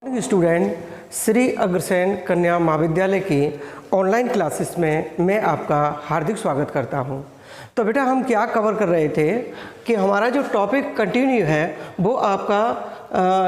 Student, Shri Agrasen कन्या महाविद्यालय की ऑनलाइन क्लासेस में मैं आपका हार्दिक स्वागत करता हूं। तो बेटा हम क्या कवर कर रहे थे कि हमारा जो टॉपिक कंटिन्यू है वो आपका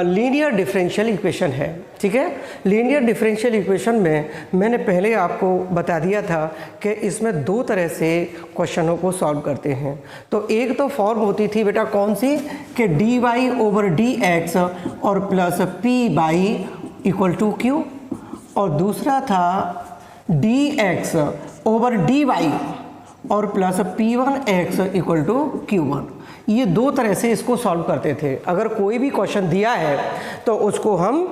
लीनियर डिफरेंशियल इक्वेशन है। ठीक है, लीनियर डिफरेंशियल इक्वेशन में मैंने पहले आपको बता दिया था कि इसमें दो तरह से क्वेश्चनों को सॉल्व करते हैं। तो एक तो फॉर्म होती थी बेटा कौन सी कि d y over d x और plus p y equal to q, और दूसरा था d x over d y और plus P1 x equal to Q1। ये दो तरह से इसको सॉल्व करते थे। अगर कोई भी क्वेश्चन दिया है तो उसको हम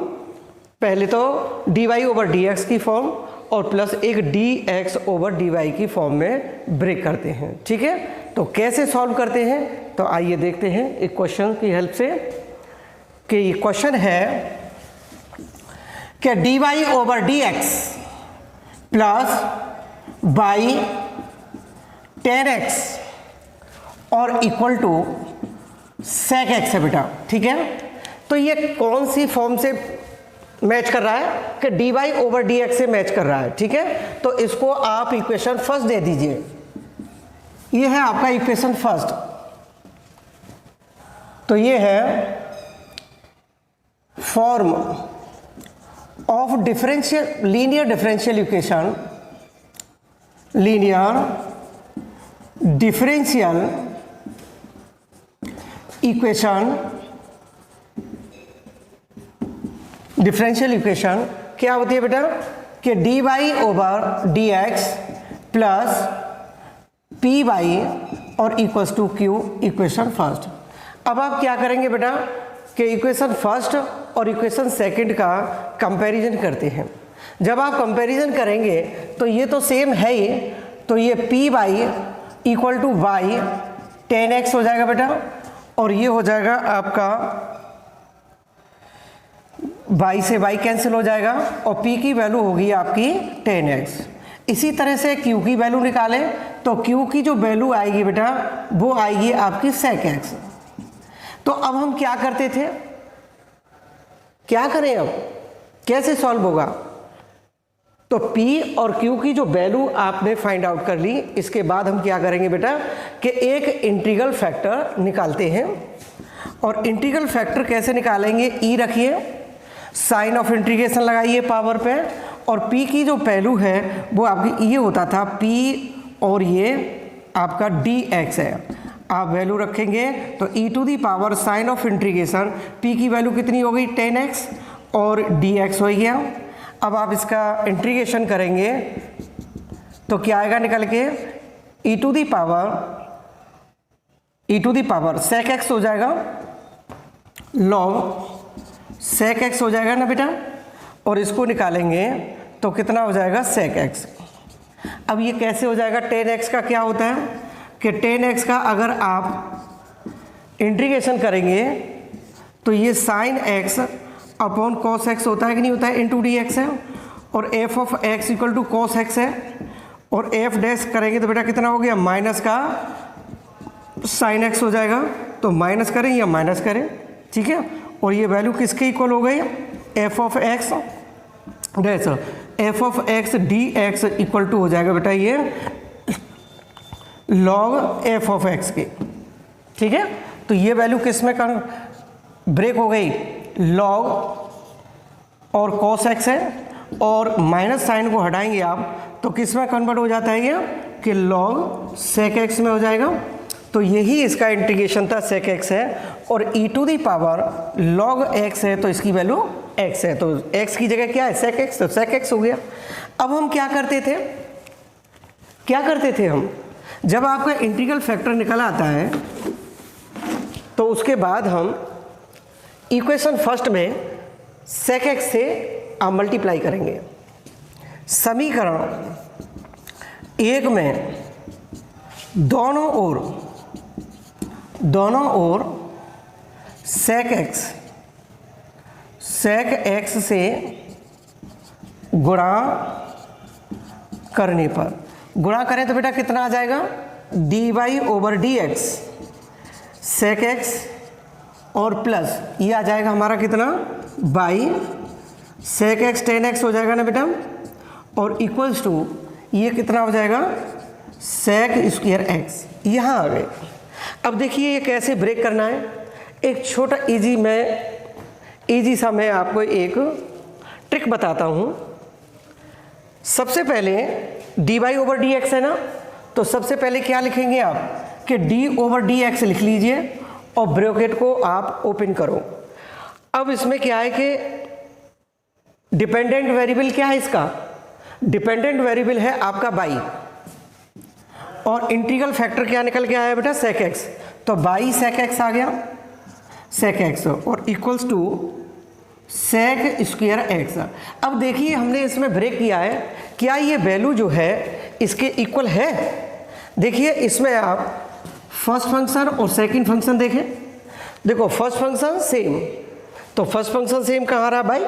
पहले तो d y over d x की फॉर्म और प्लस एक d x over d y की फॉर्म में ब्रेक करते हैं। ठीक है, तो कैसे सॉल्व करते हैं तो आइए देखते हैं एक क्वेश्चन की हेल्प से कि ये क्वेश्चन है कि d y over d x plus y 10x और इक्वल टू sec x है बेटा। ठीक है, तो ये कौन सी फॉर्म से मैच कर रहा है कि d y over d x से मैच कर रहा है। ठीक है, तो इसको आप इक्वेशन फर्स्ट दे दीजिए। ये है आपका इक्वेशन फर्स्ट। तो ये है form of differential linear differential equation, linear differential equation. Differential equation क्या होती है बेटा कि d y over d x plus p y और equals to q, equation first. अब आप क्या करेंगे बेटा कि इक्वेशन फर्स्ट और इक्वेशन सेकंड का कंपैरिजन करते हैं। जब आप कंपैरिजन करेंगे तो ये तो सेम है ही, तो ये P y equal to y 10x हो जाएगा बेटा, और ये हो जाएगा आपका y से y कैंसिल हो जाएगा और p की वैल्यू होगी आपकी 10x। इसी तरह से q की वैल्यू निकालें तो q की जो वैल्यू आएगी बेटा वो आएगी आपकी sec x। तो अब हम क्या करते थे, क्या करें अब कैसे सॉल्व होगा, तो P और Q की जो वैल्यू आपने फाइंड आउट कर ली, इसके बाद हम क्या करेंगे बेटा कि एक इंटीग्रल फैक्टर निकालते हैं। और इंटीग्रल फैक्टर कैसे निकालेंगे, E रखिए, साइन ऑफ इंटीग्रेशन लगाइए पावर पे, और P की जो वैल्यू है वो आपकी ये होता था P और ये आपका dx है। आप वैल्यू रखेंगे तो e to the power sign of integration P की वैल्यू कितनी हो गई 10x और dx हो गया। अब आप इसका इंटीग्रेशन करेंगे तो क्या आएगा निकल के e to the power sec x हो जाएगा, log sec x हो जाएगा ना बेटा, और इसको निकालेंगे तो कितना हो जाएगा sec x। अब ये कैसे हो जाएगा, 10x का क्या होता है कि 10x का अगर आप इंटीग्रेशन करेंगे तो ये sine x upon cos x होता है कि नहीं होता है, इंटू डी एक्स है, और f of x equal to cos x है, और एफ डैश करेंगे तो बेटा कितना हो गया माइनस का साइन एक्स हो जाएगा। तो माइनस करें या माइनस करें, ठीक है, और ये वैल्यू किसके इक्वल हो गई, f of x dash f of x d x equal to हो जाएगा बेटा ये लॉग एफ ऑफ एक्स के। ठीक है, तो ये वैल्यू किस में ब्रेक हो गई, लॉग और कॉस एक्स है, और माइनस साइन को हटाएंगे आप तो किस में कन्वर्ट हो जाता है ये कि लॉग सेक एक्स में हो जाएगा। तो यही इसका इंटीग्रेशन था, सेक एक्स है और e to the power log x है, तो इसकी वैल्यू x है, तो x की जगह क्या है सेक एक्स, तो सेक एक्स हो गया। अब हम क्या करते थे हम जब आपका इंटीग्रल फैक्टर निकल आता है तो उसके बाद हम इक्वेशन फर्स्ट में sec x से आप मल्टीप्लाई करेंगे। समीकरण एक में दोनों ओर sec x से गुणा करने पर, गुणा करें तो बेटा कितना आ जाएगा, dy over dx sec x और प्लस ये आ जाएगा हमारा कितना y sec x tan x हो जाएगा ना बेटा, और इक्वल्स टू ये कितना हो जाएगा सेक स्क्वायर एक्स। यहाँ आ गए। अब देखिए ये कैसे ब्रेक करना है। एक छोटा इजी सा मैं आपको एक ट्रिक बताता हूँ। सबसे पहले d y over d x है ना, तो सबसे पहले क्या लिखेंगे आप कि डी ओवर डी एक्स लिख लीजिए और ब्रैकेट को आप ओपन करो। अब इसमें क्या है कि डिपेंडेंट वेरिएबल क्या है इसका, डिपेंडेंट वेरिएबल है आपका बाई, और इंटीग्रल फैक्टर क्या निकल के आया बेटा सेक एक्स, तो बाई सेक एक्स आ गया, सेक एक्स और equals to sec square x. अब देखिए हमने इसमें ब्रेक किया है, क्या ये वैल्यू जो है इसके इक्वल है। देखिए इसमें आप फर्स्ट फंक्शन और सेकंड फंक्शन देखें। देखो फर्स्ट फंक्शन सेम, तो फर्स्ट फंक्शन सेम कहाँ रहा भाई,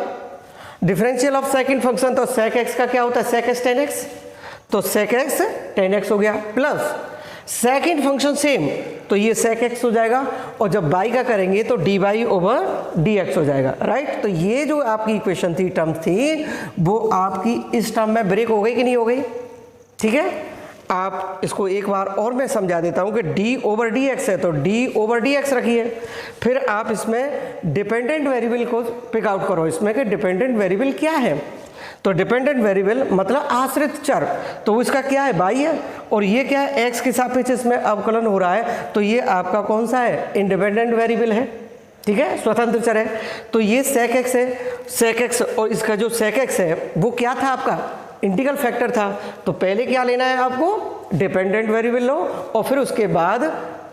डिफरेंशियल ऑफ सेकंड फंक्शन, तो सेक एक्स का क्या होता है सेक एक्स टेन एक्स, तो सेक एक्स टेन एक्स हो गया, प्लस सेकंड फंक्शन सेम, तो ये सेक एक्स हो जाएगा, और जब बाई का करेंगे तो d y over d x हो जाएगा, राइट। तो ये जो आपकी इक्वेशन थी, टर्म थी, वो आपकी इस टर्म में ब्रेक हो गई कि नहीं हो गई, ठीक है। आप इसको एक बार और मैं समझा देता हूँ कि डी ओवर डी एक्स है, तो डी ओवर डी एक्स रखिए, फिर आप इसमें डिपेंडेंट वेरिएबल को पिक आउट करो, इसमें कि डिपेंडेंट वेरिएबल क्या है, तो डिपेंडेंट वेरिएबल मतलब आश्रित चर, तो इसका क्या है बाई है, और ये क्या है एक्स के सापेक्ष इसमें अवकलन हो रहा है, तो ये आपका कौन सा है इंडिपेंडेंट वेरिएबल है, ठीक है, स्वतंत्र चर है। तो ये सेक एक्स है, सेक एक्स, और इसका जो सेक एक्स है वो क्या था आपका इंटीग्रल फैक्टर था, तो पहले क्या लेना है आपको डिपेंडेंट वेरिएबल लो, और फिर उसके बाद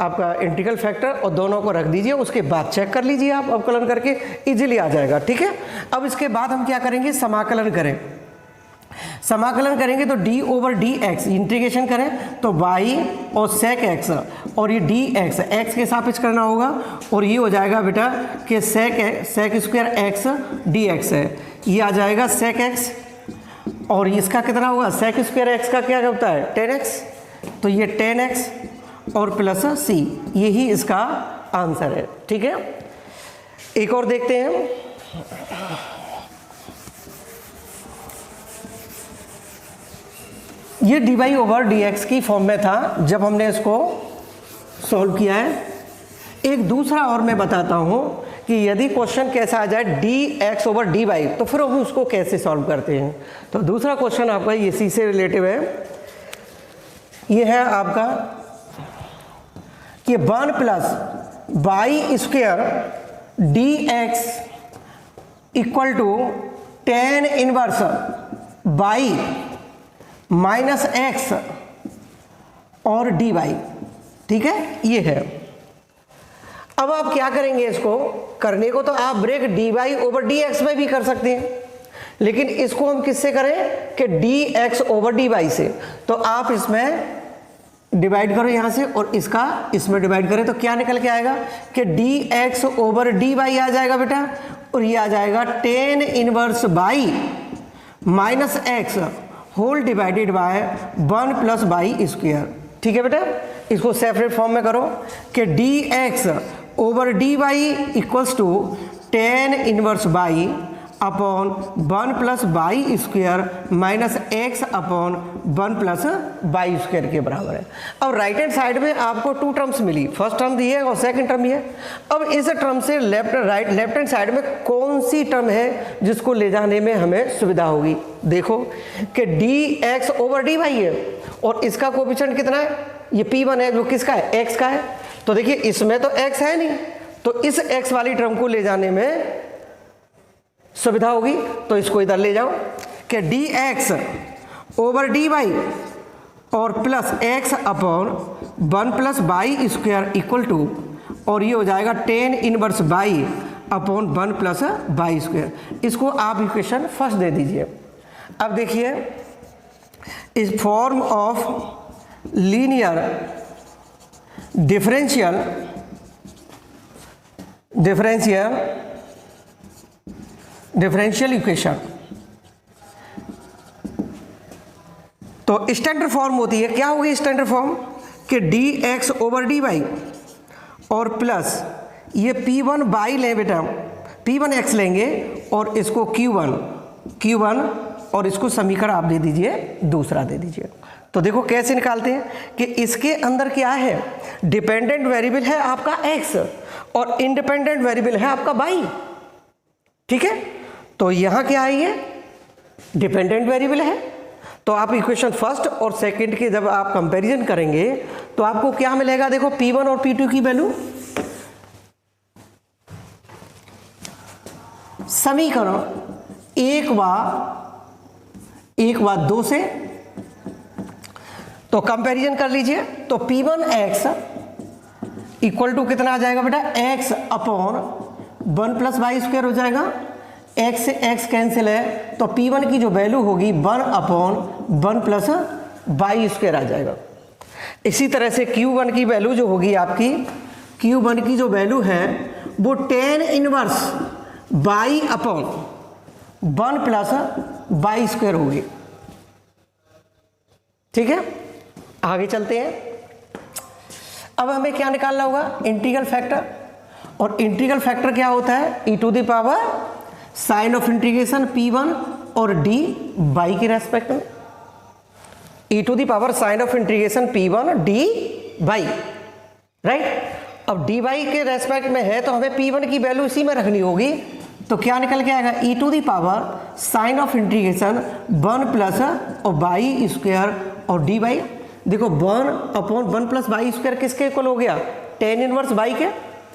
आपका इंटीग्रल फैक्टर, और दोनों को रख दीजिए, उसके बाद चेक कर लीजिए आप अवकलन करके, इजीली आ जाएगा, ठीक है। अब इसके बाद हम क्या करेंगे समाकलन करें, समाकलन करेंगे तो D over d x integration करें तो वाई और सेक एक्स, और ये डी एक्स एक्स के सापेक्ष करना होगा, और ये हो जाएगा बेटा कि sec square x d x है, ये आ जाएगा सेक एक्स, और इसका कितना होगा सेक स्क्वायर एक्स का क्या होता है टेन एक्स, तो ये टेन एक्स और प्लस सी, यही इसका आंसर है, ठीक है। एक और देखते हैं, ये d y over d x की फॉर्म में था जब हमने इसको सॉल्व किया है। एक दूसरा और मैं बताता हूं कि यदि क्वेश्चन कैसा आ जाए d x over d y, तो फिर हम उसको कैसे सॉल्व करते हैं। तो दूसरा क्वेश्चन आपका इसी से रिलेटिव है, ये है आपका कि 1 plus y square d x equal to tan inverse y minus x और डी वाई, ठीक है, ये है। अब आप क्या करेंगे, इसको करने को तो आप break d y over d x में भी कर सकते हैं, लेकिन इसको हम किससे करें कि d x over d y से, तो आप इसमें डिवाइड करो यहाँ से, और इसका इसमें डिवाइड करें तो क्या निकल के आएगा कि d x over d y आ जाएगा बेटा, और ये आ जाएगा tan inverse y minus x whole divided by 1 plus y square, ठीक है बेटा। इसको सेपरेट फॉर्म में करो कि d x over d y equals to tan inverse y upon 1 plus y square minus x upon 1 plus y square के बराबर है। अब राइट हैंड साइड में आपको 2 टर्म्स मिली, फर्स्ट टर्म दी है और सेकंड टर्म है। अब इस टर्म से लेफ्ट हैंड साइड में कौन सी टर्म है जिसको ले जाने में हमें सुविधा होगी, देखो कि d x over d y है, और इसका कोएफिशिएंट कितना है, ये P1 है, जो किसका है एक्स का है, तो देखिए इसमें तो एक्स है नहीं, तो इस एक्स वाली टर्म को ले जाने में सुविधा होगी, तो इसको इधर ले जाओ कि d x over d y और plus x upon 1 plus y square equal to, और ये हो जाएगा tan inverse y upon 1 plus y square. इसको आप इक्वेशन फर्स्ट दे दीजिए। अब देखिए इस form of linear differential equation, तो स्टैंडर्ड फॉर्म होती है, क्या होगी स्टैंडर्ड फॉर्म कि d x over d y और प्लस ये P1 बाई लें बेटा, P1 एक्स लेंगे और इसको Q1 और इसको समीकरण आप दे दीजिए दूसरा दे दीजिए। तो देखो कैसे निकालते हैं कि इसके अंदर क्या है, डिपेंडेंट वेरिएबल है आपका x और इंडिपेंडेंट वेरिएबल है आपका y। ठीक है, तो यहाँ क्या है, ये डिपेंडेंट वेरिएबल है। तो आप इक्वेशन फर्स्ट और सेकंड के जब आप कंपैरिजन करेंगे तो आपको क्या मिलेगा, देखो P1 और P2 की वैल्यू, समीकरण एक व 2 से तो कंपैरिजन कर लीजिए। तो P1x इक्वल टू कितना आ जाएगा बेटा, x upon 1 plus y square हो जाएगा। x से x कैंसिल है तो P1 की जो वैल्यू होगी 1 अपॉन 1 प्लस वाई स्क्वायर आ जाएगा। इसी तरह से Q1 की वैल्यू जो होगी आपकी, Q1 की जो वैल्यू है वो tan inverse y upon 1 plus y square होगी। ठीक है, आगे चलते हैं। अब हमें क्या निकालना होगा, इंटीग्रल फैक्टर। और इंटीग्रल फैक्टर क्या होता है, e to the power sign of integration P1 और dy के रेस्पेक्ट में, e to the power sign of integration P1 dy, right. अब dy के रेस्पेक्ट में है तो हमें P1 की वैल्यू इसी में रखनी होगी। तो क्या निकल के आएगा, e to the power sign of integration 1 plus और वाई स्क्वायर और dy। देखो 1 अपॉन 1 प्लस वाई स्क्वायर किसके इक्वल हो गया, tan इनवर्स y के।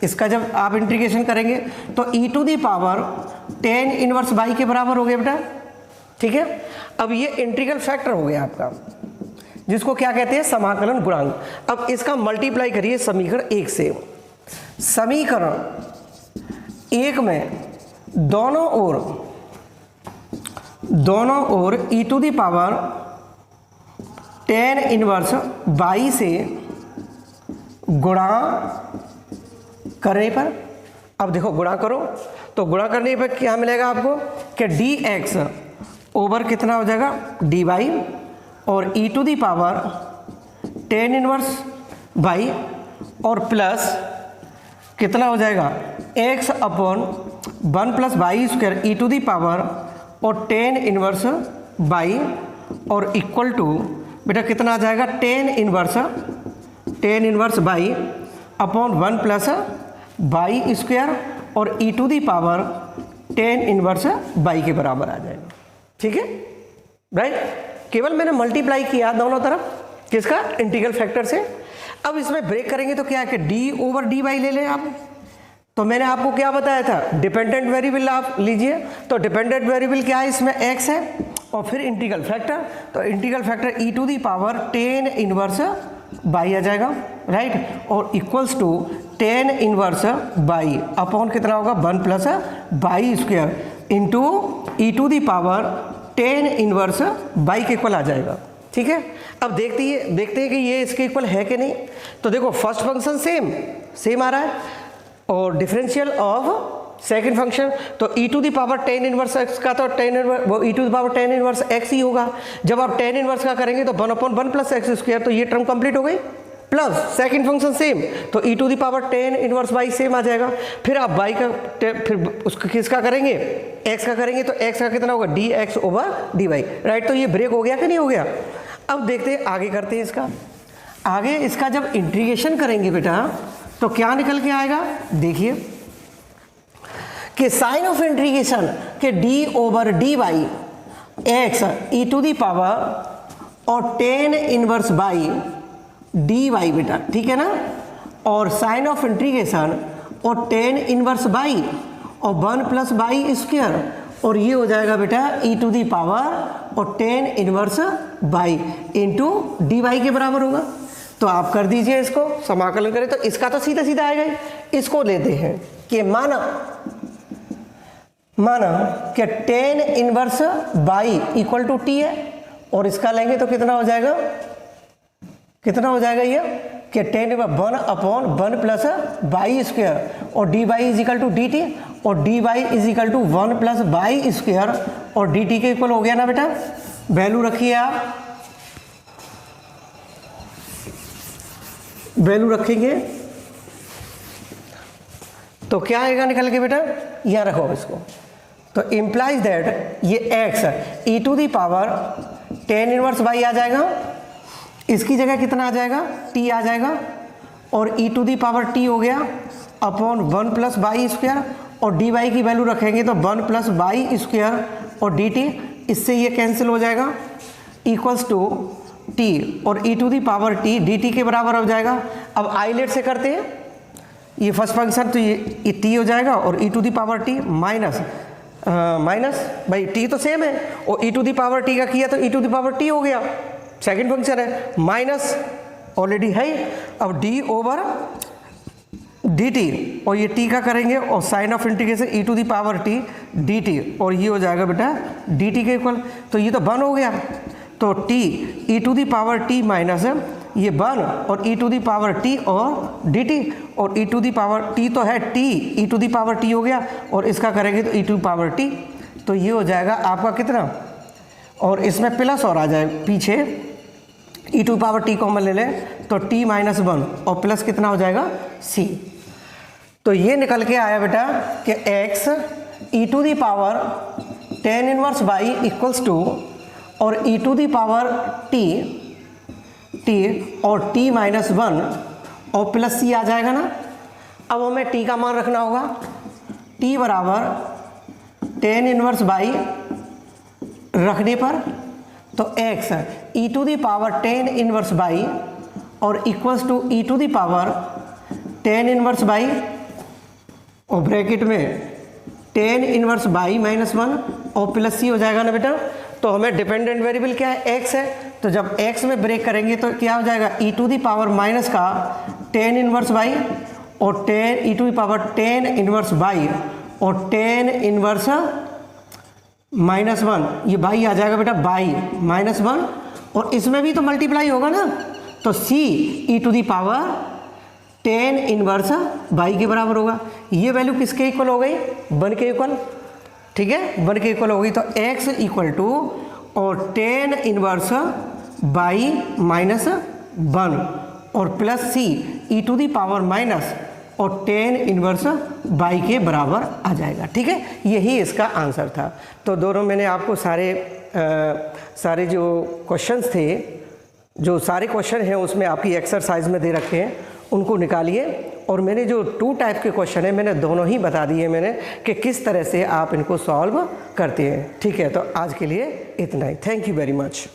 इसका जब आप इंटीग्रेशन करेंगे तो e to the power tan inverse y के बराबर हो गया बेटा। ठीक है, अब ये इंटीग्रल फैक्टर हो गया आपका, जिसको क्या कहते हैं, समाकलन गुणांक। अब इसका मल्टीप्लाई करिए समीकरण 1 से। समीकरण 1 में दोनों ओर e to the power tan inverse y से गुणा करने पर, अब देखो गुणा करो तो गुणा करने पर क्या मिलेगा आपको कि dx ओवर कितना हो जाएगा dy और e to the power tan inverse y और प्लस कितना हो जाएगा x upon 1 plus y square e to the power और tan इनवर्स y और इक्वल टू बेटा कितना आ जाएगा tan inverse y upon 1 plus y square और e to the power tan inverse y के बराबर आ जाएगा। ठीक है, राइट। केवल मैंने मल्टीप्लाई किया दोनों तरफ किसका, इंटीग्रल फैक्टर से। अब इसमें ब्रेक करेंगे तो क्या है कि d ओवर dy ले लें आप। तो मैंने आपको क्या बताया था, डिपेंडेंट वेरिएबल आप लीजिए। तो डिपेंडेंट वेरिएबल क्या है, इसमें x है और फिर इंटीग्रल फैक्टर। तो integral factor e to the power tan inverse y आ जाएगा, राइट। और equals to tan inverse y upon कितना होगा 1 plus y square into e to the power tan inverse y के इक्वल आ जाएगा। ठीक है, अब देखते हैं कि ये इसके इक्वल है कि नहीं। तो देखो फर्स्ट फंक्शन सेम आ रहा है और डिफरेंशियल ऑफ सेकंड फंक्शन, तो e to the power tan inverse x का तो tan इनवर्स वो e to the power tan inverse x ही होगा। जब आप tan इनवर्स का करेंगे तो 1 अपॉन 1 प्लस एक्स स्क्वायर, तो ये टर्म कंप्लीट हो गई। प्लस सेकंड फंक्शन सेम, तो e to the power tan inverse y same आ जाएगा। फिर आप y का फिर उसका किसका करेंगे, x का करेंगे, तो x का कितना होगा dx ओवर dy, राइट। तो ये ब्रेक हो गया कि नहीं हो गया। अब देखते हैं आगे करते हैं इसका। आगे इसका जब इंटीग्रेशन करेंगे बेटा तो क्या निकल के आएगा, देखिए कि साइन ऑफ इंटीग्रेशन के d over dy x e to the power और tan इनवर्स y dy बेटा, ठीक है ना। और साइन ऑफ इंटीग्रेशन और tan इनवर्स y और 1 प्लस वाई स्क्वायर, और ये हो जाएगा बेटा e टू दी पावर और tan inverse y into d y के बराबर होगा। तो आप कर दीजिए इसको, समाकलन करें तो इसका तो सीधा सीधा आएगा ही। इसको लेते हैं कि माना कि tan inverse y equal to t है, और इसका लेंगे तो कितना हो जाएगा ये कि tan 1 upon 1 plus y square और d y is equal to d t, और d y is equal to 1 plus y square और डी टी के इक्वल हो गया ना बेटा। वैल्यू रखिए आप, वैल्यू रखेंगे तो क्या आएगा निकल के बेटा, यहाँ रखो इसको। तो इम्प्लाइज दैट ये x e to the power tan inverse y आ जाएगा, इसकी जगह कितना आ जाएगा, t आ जाएगा, और e to the power t हो गया अपॉन 1 प्लस बाई स्क्वायर, और dy की वैल्यू रखेंगे तो 1 प्लस बाई स्क्वायर और dt, इससे ये कैंसिल हो जाएगा, इक्वल्स टू t और e to the power t dt के बराबर हो जाएगा। अब आइलेट से करते हैं, ये फर्स्ट फंक्शन तो ये t हो जाएगा और e to the power t minus भाई t तो सेम है, और e to the power t का किया तो e to the power t हो गया, सेकंड फंक्शन है, माइनस ऑलरेडी है, अब d ओवर dt और ये t का करेंगे और sign of integration e to the power t dt, और ये हो जाएगा बेटा dt के इक्वल, तो ये तो 1 हो गया, तो t e to the power t minus ये 1 और e to the power t और dt, और e to the power t तो है t e to the power t हो गया, और इसका करेंगे तो e to the power t, तो ये हो जाएगा आपका कितना, और इसमें प्लस और आ जाए पीछे, e to power t common ले लें तो t माइनस 1 और प्लस कितना हो जाएगा c। तो ये निकल के आया बेटा कि x e to the power tan inverse y equals to और e to the power t और t माइनस 1 और प्लस c आ जाएगा ना। अब हमें t का मान रखना होगा, t बराबर tan इनवर्स बाई रखने पर तो x e to the power tan inverse y और equals to e to the power tan inverse y और ब्रैकेट में tan इनवर्स बाई माइनस 1 और प्लस c हो जाएगा ना बेटा। तो हमें डिपेंडेंट वेरिएबल क्या है, x है, तो जब x में ब्रेक करेंगे तो क्या हो जाएगा, e to the power minus का tan इनवर्स बाई और tan e to the power tan inverse y और tan इनवर्स माइनस 1, ये बाई आ जाएगा बेटा बाई माइनस 1, और इसमें भी तो मल्टीप्लाई होगा ना, तो c e to the power tan inverse y के बराबर होगा। ये वैल्यू किसके इक्वल हो गई, 1 के इक्वल, ठीक है, 1 के इक्वल हो गई, तो x इक्वल टू और tan इनवर्स बाई माइनस 1 और plus c e to the power minus और tan इनवर्स बाई के बराबर आ जाएगा, ठीक है, यही इसका आंसर था। तो दोनों मैंने आपको सारे जो क्वेश्चंस थे, जो सारे क्वेश्चन हैं उसमें आपकी एक्सरसाइज में दे रखे हैं, उनको निकालिए, और मैंने जो 2 टाइप के क्वेश्चन हैं मैंने दोनों ही बता दिए मैंने कि किस तरह से आप इनको सॉल्व करते हैं, ठीक है। तो आज के लिए इतना ही, थैंक यू वेरी मच।